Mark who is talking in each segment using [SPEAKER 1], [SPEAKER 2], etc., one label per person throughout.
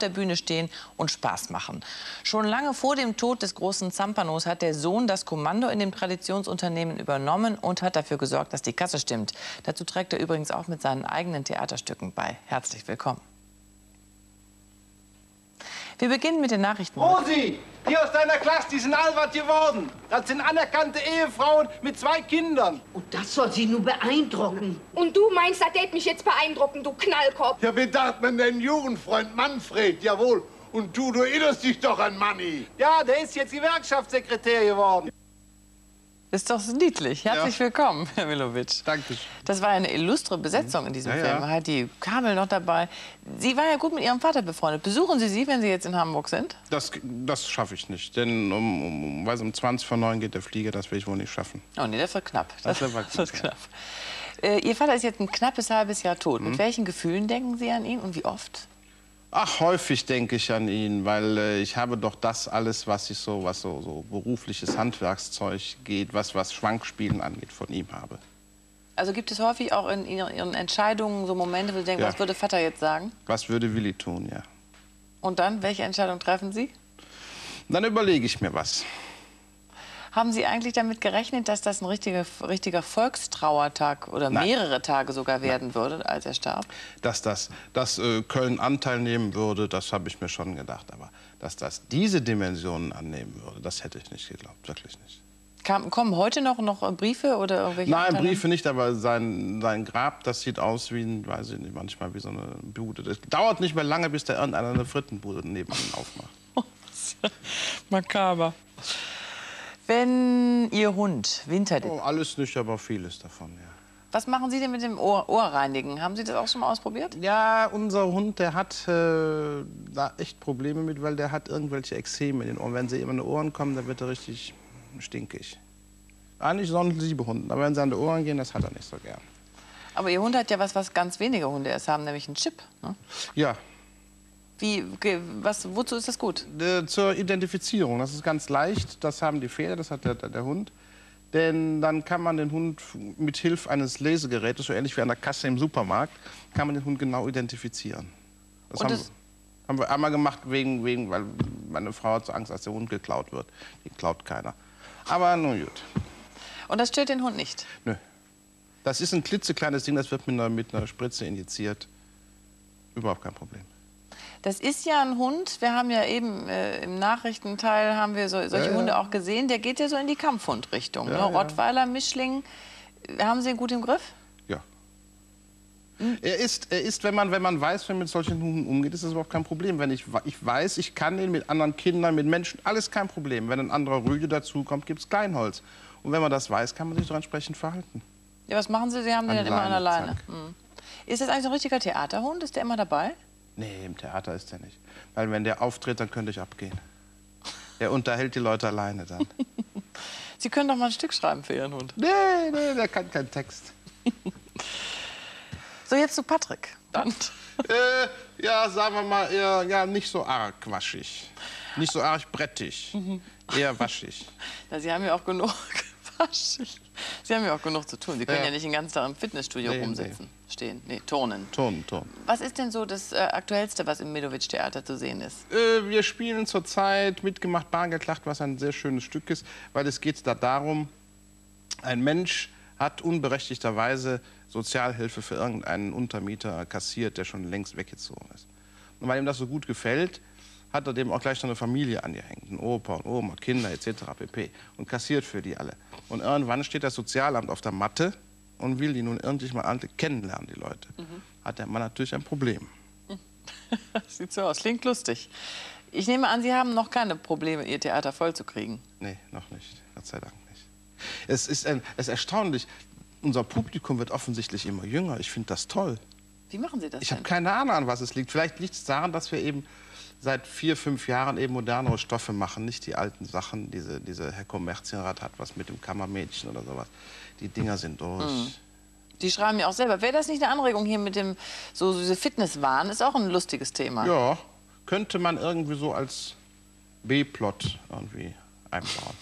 [SPEAKER 1] der Bühne stehen und Spaß machen. Schon lange vor dem Tod des großen Zampanos hat der Sohn das Kommando in dem Traditionsunternehmen übernommen und hat dafür gesorgt, dass die Kasse stimmt. Dazu trägt er übrigens auch mit seinen eigenen Theaterstücken bei. Herzlich willkommen. Wir beginnen mit den Nachrichten.
[SPEAKER 2] Rosi, die aus deiner Klasse, die sind albert geworden. Das sind anerkannte Ehefrauen mit 2 Kindern.
[SPEAKER 3] Und das soll sie nur beeindrucken.
[SPEAKER 4] Und du meinst, das tät mich jetzt beeindrucken, du Knallkopf?
[SPEAKER 5] Ja, wie dacht man denn Jugendfreund Manfred? Jawohl. Und du erinnerst dich doch an Manni.
[SPEAKER 2] Ja, der ist jetzt Gewerkschaftssekretär geworden.
[SPEAKER 1] Ist doch niedlich. Herzlich willkommen, Herr Millowitsch.
[SPEAKER 6] Danke.
[SPEAKER 1] Das war eine illustre Besetzung in diesem Film. Hat die Kabel noch dabei. Sie war ja gut mit Ihrem Vater befreundet. Besuchen Sie sie, wenn Sie jetzt in Hamburg sind?
[SPEAKER 6] Das schaffe ich nicht. Denn um 20 vor 9 geht der Flieger. Das will ich wohl nicht schaffen.
[SPEAKER 1] Oh nee, das wird knapp.
[SPEAKER 6] Das wird
[SPEAKER 1] knapp. Ihr Vater ist jetzt ein knappes halbes Jahr tot. Mit welchen Gefühlen denken Sie an ihn und wie oft?
[SPEAKER 6] Ach, häufig denke ich an ihn, weil ich habe doch das alles, was so berufliches Handwerkszeug geht, was Schwankspielen angeht, von ihm habe.
[SPEAKER 1] Also gibt es häufig auch in Ihren Entscheidungen so Momente, wo Sie denken, was würde Vater jetzt sagen?
[SPEAKER 6] Was würde Willi tun, ja.
[SPEAKER 1] Und dann, welche Entscheidung treffen Sie?
[SPEAKER 6] Dann überlege ich mir was.
[SPEAKER 1] Haben Sie eigentlich damit gerechnet, dass das ein richtiger Volkstrauertag oder mehrere Tage sogar werden würde, als er starb?
[SPEAKER 6] Dass Köln Anteil nehmen würde, das habe ich mir schon gedacht. Aber dass das diese Dimensionen annehmen würde, das hätte ich nicht geglaubt, wirklich nicht.
[SPEAKER 1] Kommen heute noch Briefe oder irgendwelche?
[SPEAKER 6] Nein, Briefe nicht, aber sein Grab, das sieht aus wie, weiß ich nicht, manchmal wie so eine Bude. Das dauert nicht mehr lange, bis da irgendeiner eine Frittenbude nebenan aufmacht.
[SPEAKER 1] Makaber. Wenn Ihr Hund wintert...
[SPEAKER 6] Oh, alles nicht, aber vieles davon, ja.
[SPEAKER 1] Was machen Sie denn mit dem Ohrreinigen? Haben Sie das auch schon mal ausprobiert?
[SPEAKER 6] Ja, unser Hund, der hat da echt Probleme mit, weil der hat irgendwelche Ekzeme in den Ohren. Wenn sie ihm an die Ohren kommen, dann wird er richtig stinkig. Eigentlich so ein lieber Hund, aber wenn sie an die Ohren gehen, das hat er nicht so gern.
[SPEAKER 1] Aber Ihr Hund hat ja was ganz wenige Hunde erst haben, nämlich einen Chip, ne?
[SPEAKER 6] Ja.
[SPEAKER 1] Wozu ist das gut?
[SPEAKER 6] Zur Identifizierung. Das ist ganz leicht. Das haben die Pferde, das hat der Hund. Denn dann kann man den Hund mit Hilfe eines Lesegerätes, so ähnlich wie an der Kasse im Supermarkt, kann man den Hund genau identifizieren. Das haben wir einmal gemacht, weil meine Frau hat so Angst, dass der Hund geklaut wird. Den klaut keiner. Aber nun gut.
[SPEAKER 1] Und das stört den Hund nicht?
[SPEAKER 6] Nö. Das ist ein klitzekleines Ding, das wird mit einer Spritze injiziert. Überhaupt kein Problem.
[SPEAKER 1] Das ist ja ein Hund, wir haben ja eben im Nachrichtenteil haben wir solche Hunde auch gesehen, der geht ja so in die Kampfhundrichtung. Ne? Rottweiler, Mischling, haben Sie ihn gut im Griff?
[SPEAKER 6] Ja. Er ist, wenn man weiß, wie man mit solchen Hunden umgeht, ist das überhaupt kein Problem. Wenn ich weiß, ich kann ihn mit anderen Kindern, mit Menschen, alles kein Problem. Wenn ein anderer Rüde dazukommt, gibt es Kleinholz. Und wenn man das weiß, kann man sich doch entsprechend verhalten.
[SPEAKER 1] Ja, was machen Sie? Sie haben den dann immer an der Leine. Ist das eigentlich so ein richtiger Theaterhund? Ist der immer dabei?
[SPEAKER 6] Nee, im Theater ist der nicht. Weil wenn der auftritt, dann könnte ich abgehen. Der unterhält die Leute alleine dann.
[SPEAKER 1] Sie können doch mal ein Stück schreiben für Ihren Hund.
[SPEAKER 6] Nee, der kann keinen Text.
[SPEAKER 1] So, jetzt zu Patrick.
[SPEAKER 6] Ja, sagen wir mal, eher nicht so arg waschig. Nicht so arg brettig. Eher waschig.
[SPEAKER 1] Na, Sie haben ja auch genug waschig. Sie haben ja auch genug zu tun. Sie können ja nicht den ganzen Tag im Fitnessstudio rumsitzen. Stehen. Nee, turnen.
[SPEAKER 6] Turnen.
[SPEAKER 1] Was ist denn so das Aktuellste, was im Millowitsch-Theater zu sehen ist?
[SPEAKER 6] Wir spielen zurzeit Mitgemacht Bargeldlacht, was ein sehr schönes Stück ist, weil es geht da darum, ein Mensch hat unberechtigterweise Sozialhilfe für irgendeinen Untermieter kassiert, der schon längst weggezogen ist. Und weil ihm das so gut gefällt, hat er dem auch gleich noch eine Familie angehängt. Ein Opa und Oma, Kinder etc. pp. Und kassiert für die alle. Und irgendwann steht das Sozialamt auf der Matte und will die nun endlich mal alle kennenlernen, die Leute. Hat der Mann natürlich ein Problem.
[SPEAKER 1] Sieht so aus, klingt lustig. Ich nehme an, Sie haben noch keine Probleme, Ihr Theater vollzukriegen.
[SPEAKER 6] Nee, noch nicht. Gott sei Dank nicht. Es ist erstaunlich. Unser Publikum wird offensichtlich immer jünger. Ich finde das toll.
[SPEAKER 1] Wie machen Sie das
[SPEAKER 6] Ich habe keine Ahnung, an was es liegt. Vielleicht liegt es daran, dass wir eben seit 4, 5 Jahren eben modernere Stoffe machen, nicht die alten Sachen. Diese Herr Kommerzienrat hat was mit dem Kammermädchen oder sowas. Die Dinger sind durch.
[SPEAKER 1] Die schreiben ja auch selber. Wäre das nicht eine Anregung hier mit dem, so diese Fitnesswahn, ist auch ein lustiges Thema.
[SPEAKER 6] Ja, könnte man irgendwie so als B-Plot irgendwie einbauen.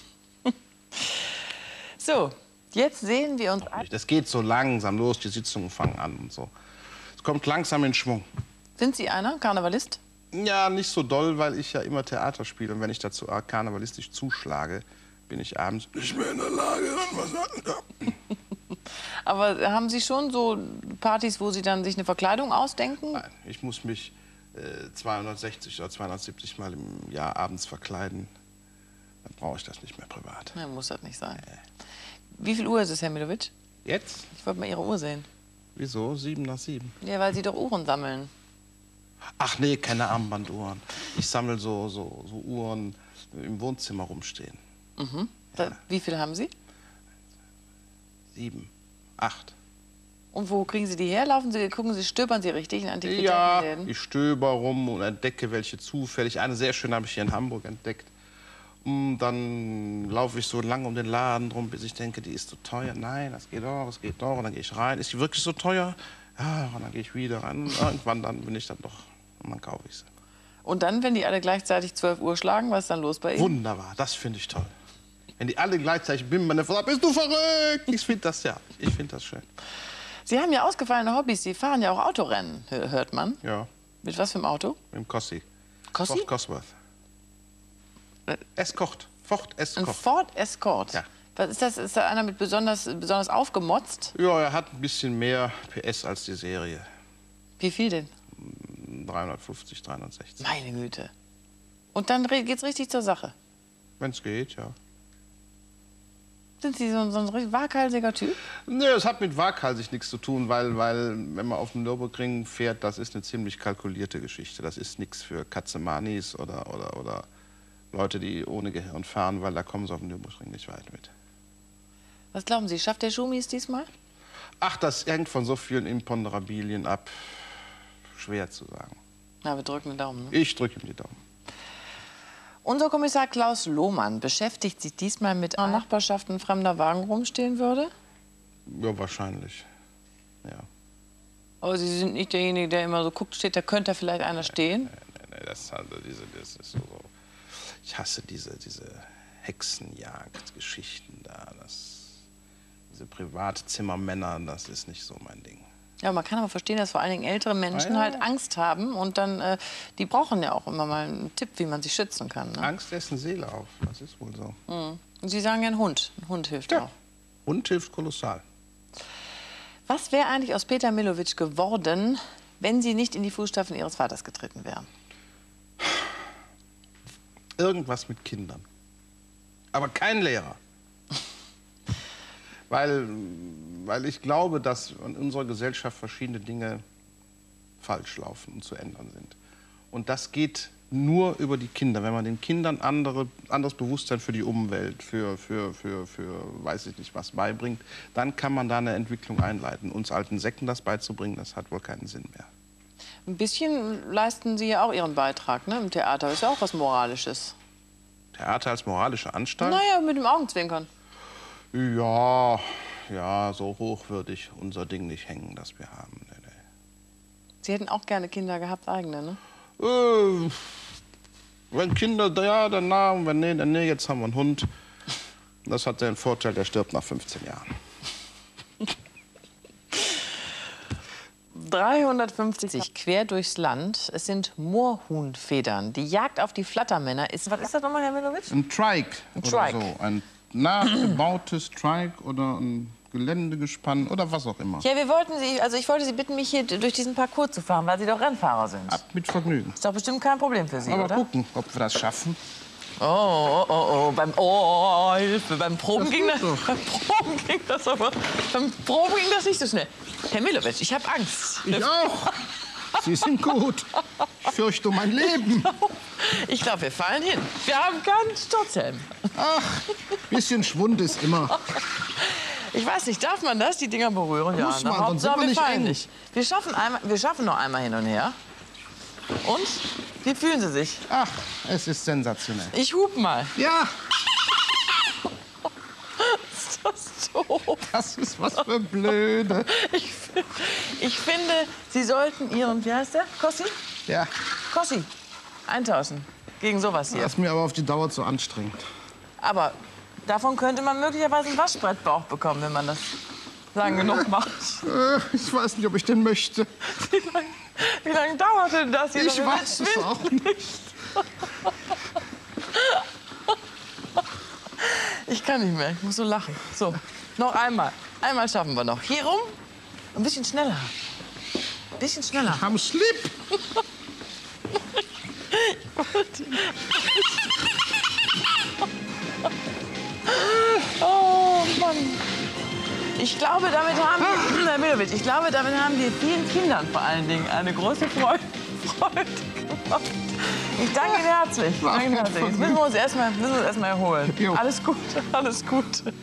[SPEAKER 1] So, jetzt sehen wir uns an.
[SPEAKER 6] Das geht so langsam los, die Sitzungen fangen an und so. Es kommt langsam in Schwung.
[SPEAKER 1] Sind Sie einer, Karnevalist?
[SPEAKER 6] Ja, nicht so doll, weil ich ja immer Theater spiele. Und wenn ich dazu karnevalistisch zuschlage, bin ich abends nicht mehr in der Lage, was an.
[SPEAKER 1] Aber haben Sie schon so Partys, wo Sie dann sich eine Verkleidung ausdenken?
[SPEAKER 6] Nein, ich muss mich 260 oder 270 Mal im Jahr abends verkleiden. Dann brauche ich das nicht mehr privat.
[SPEAKER 1] Ja, muss das nicht sein. Wie viel Uhr ist es, Herr Milovic?
[SPEAKER 6] Jetzt?
[SPEAKER 1] Ich wollte mal Ihre Uhr sehen.
[SPEAKER 6] Wieso? 7 nach 7.
[SPEAKER 1] Ja, weil Sie doch Uhren sammeln.
[SPEAKER 6] Ach nee, keine Armbanduhren. Ich sammle so Uhren im Wohnzimmer rumstehen.
[SPEAKER 1] Mhm.
[SPEAKER 6] Ja.
[SPEAKER 1] Wie viele haben Sie?
[SPEAKER 6] 7, 8.
[SPEAKER 1] Und wo kriegen Sie die her? Gucken Sie, stöbern Sie richtig in
[SPEAKER 6] Ja,
[SPEAKER 1] Antiquitätenläden?
[SPEAKER 6] ich stöber rum und entdecke welche zufällig. Eine sehr schöne habe ich hier in Hamburg entdeckt. Und dann laufe ich so lange um den Laden drum, bis ich denke, die ist zu teuer. Nein, das geht doch, das geht doch. Und dann gehe ich rein. Ist die wirklich so teuer? Ja, und dann gehe ich wieder rein. Und irgendwann dann bin ich dann doch. Und dann kaufe ich sie.
[SPEAKER 1] Und dann, wenn die alle gleichzeitig 12 Uhr schlagen, was ist dann los bei Ihnen?
[SPEAKER 6] Wunderbar, das finde ich toll. Wenn die alle gleichzeitig bimmern, dann bist du verrückt. Ich finde das, ja, ich finde das schön.
[SPEAKER 1] Sie haben ja ausgefallene Hobbys. Sie fahren ja auch Autorennen, hört man.
[SPEAKER 6] Ja,
[SPEAKER 1] Mit was für einem Auto?
[SPEAKER 6] mit dem Cossi.
[SPEAKER 1] Cossi?
[SPEAKER 6] Ford Cosworth. Escort. Ford
[SPEAKER 1] Ein
[SPEAKER 6] Escort.
[SPEAKER 1] Ford Escort.
[SPEAKER 6] Ja.
[SPEAKER 1] Was ist das? Ist da einer mit besonders aufgemotzt?
[SPEAKER 6] Ja, er hat ein bisschen mehr PS als die Serie.
[SPEAKER 1] Wie viel denn?
[SPEAKER 6] 350, 360.
[SPEAKER 1] Meine Güte. Und dann geht's richtig zur Sache.
[SPEAKER 6] Wenn es geht, ja.
[SPEAKER 1] Sind Sie so ein richtig waghalsiger Typ?
[SPEAKER 6] Nee, es hat mit waghalsig nichts zu tun, weil wenn man auf dem Nürburgring fährt, das ist eine ziemlich kalkulierte Geschichte. Das ist nichts für Katzemanis oder Leute, die ohne Gehirn fahren, weil da kommen sie auf dem Nürburgring nicht weit mit.
[SPEAKER 1] Was glauben Sie, schafft der Schumis diesmal?
[SPEAKER 6] Ach, das hängt von so vielen Imponderabilien ab. Schwer zu sagen.
[SPEAKER 1] Na, wir drücken den Daumen. Ne?
[SPEAKER 6] Ich drücke ihm die Daumen.
[SPEAKER 1] Unser Kommissar Klaus Lohmann beschäftigt sich diesmal mit einer Nachbarschaft, ein fremder Wagen rumstehen würde?
[SPEAKER 6] Ja, wahrscheinlich. Ja.
[SPEAKER 1] Aber Sie sind nicht derjenige, der immer so guckt, steht, da könnte vielleicht einer stehen?
[SPEAKER 6] Nee, das ist so. Ich hasse diese Hexenjagd-Geschichten da. Diese Privatzimmermänner, das ist nicht so mein Ding.
[SPEAKER 1] Ja, man kann aber verstehen, dass vor allen Dingen ältere Menschen halt Angst haben und dann, die brauchen ja auch immer mal einen Tipp, wie man sich schützen kann. Ne?
[SPEAKER 6] Angst essen Seele auf, das ist wohl so.
[SPEAKER 1] Mhm. Und Sie sagen ja, ein Hund hilft
[SPEAKER 6] Ja,
[SPEAKER 1] auch.
[SPEAKER 6] Hund hilft kolossal.
[SPEAKER 1] Was wäre eigentlich aus Peter Milovic geworden, wenn Sie nicht in die Fußstapfen Ihres Vaters getreten wären?
[SPEAKER 6] Irgendwas mit Kindern. Aber kein Lehrer. Weil ich glaube, dass in unserer Gesellschaft verschiedene Dinge falsch laufen und zu ändern sind. Und das geht nur über die Kinder. Wenn man den Kindern anderes Bewusstsein für die Umwelt, für weiß ich nicht was beibringt, dann kann man da eine Entwicklung einleiten. Uns alten Säcken das beizubringen, das hat wohl keinen Sinn mehr.
[SPEAKER 1] Ein bisschen leisten Sie ja auch Ihren Beitrag, ne? Im Theater ist ja auch was Moralisches.
[SPEAKER 6] Theater als moralische Anstalt?
[SPEAKER 1] Naja, mit dem Augenzwinkern.
[SPEAKER 6] Ja, so hoch würde ich unser Ding nicht hängen, das wir haben. Nee.
[SPEAKER 1] Sie hätten auch gerne Kinder gehabt, eigene, ne?
[SPEAKER 6] Wenn Kinder, ja, dann na, und wenn nee, dann nee, jetzt haben wir einen Hund. Das hat den Vorteil, der stirbt nach 15 Jahren.
[SPEAKER 1] 350 quer durchs Land. Es sind Moorhuhnfedern. Die Jagd auf die Flattermänner ist... Was ist das nochmal, Herr Milovic?
[SPEAKER 6] Ein Trike oder
[SPEAKER 1] Trike.
[SPEAKER 6] so. Ein nachgebautes Trike oder ein Geländegespann oder was auch immer.
[SPEAKER 1] Ja, ich wollte Sie bitten, mich hier durch diesen Parcours zu fahren, weil Sie doch Rennfahrer sind.
[SPEAKER 6] Ab mit Vergnügen.
[SPEAKER 1] Ist doch bestimmt kein Problem für Sie,
[SPEAKER 6] Aber
[SPEAKER 1] oder?
[SPEAKER 6] gucken, ob wir das schaffen.
[SPEAKER 1] Hilfe, beim Proben ging das nicht so schnell. Herr Milovic, ich habe Angst.
[SPEAKER 6] Ich auch. Sie sind gut. Ich fürchte um mein Leben.
[SPEAKER 1] Ich glaube, wir fallen hin. Wir haben keinen Sturzhelm.
[SPEAKER 6] Ach, bisschen Schwund ist immer.
[SPEAKER 1] Ich weiß nicht, darf man das, die Dinger berühren?
[SPEAKER 6] Muss man, sonst sind
[SPEAKER 1] Hauptsache,
[SPEAKER 6] wir
[SPEAKER 1] wir
[SPEAKER 6] nicht
[SPEAKER 1] fallen
[SPEAKER 6] eng.
[SPEAKER 1] nicht. Wir schaffen noch einmal hin und her. Und? Wie fühlen Sie sich?
[SPEAKER 6] Ach, es ist sensationell.
[SPEAKER 1] Ich hub mal.
[SPEAKER 6] Ja,
[SPEAKER 1] Ist das doof?
[SPEAKER 6] das ist was für blöde.
[SPEAKER 1] Ich finde, Sie sollten Ihren, wie heißt der? Kossi?
[SPEAKER 6] Ja,
[SPEAKER 1] Kossi. Eintauschen. Gegen sowas hier.
[SPEAKER 6] das ist mir aber auf die Dauer zu anstrengend.
[SPEAKER 1] Aber davon könnte man möglicherweise einen Waschbrettbauch bekommen, wenn man das lang genug macht.
[SPEAKER 6] Ich weiß nicht, ob ich den möchte.
[SPEAKER 1] Wie lange dauert denn das hier?
[SPEAKER 6] Ich weiß es auch nicht.
[SPEAKER 1] Ich kann nicht mehr, ich muss so lachen. So, noch einmal. Einmal schaffen wir noch. Hier rum, ein bisschen schneller. Ein bisschen schneller.
[SPEAKER 6] Am Slip.
[SPEAKER 1] Oh Mann. Ich glaube, damit haben wir, Herr Milovic, ich glaube, damit haben wir vielen Kindern vor allen Dingen eine große Freude gemacht. Ich danke Ihnen herzlich. Danke Ihnen herzlich. Jetzt müssen wir uns erstmal erholen. Alles Gute, alles Gute.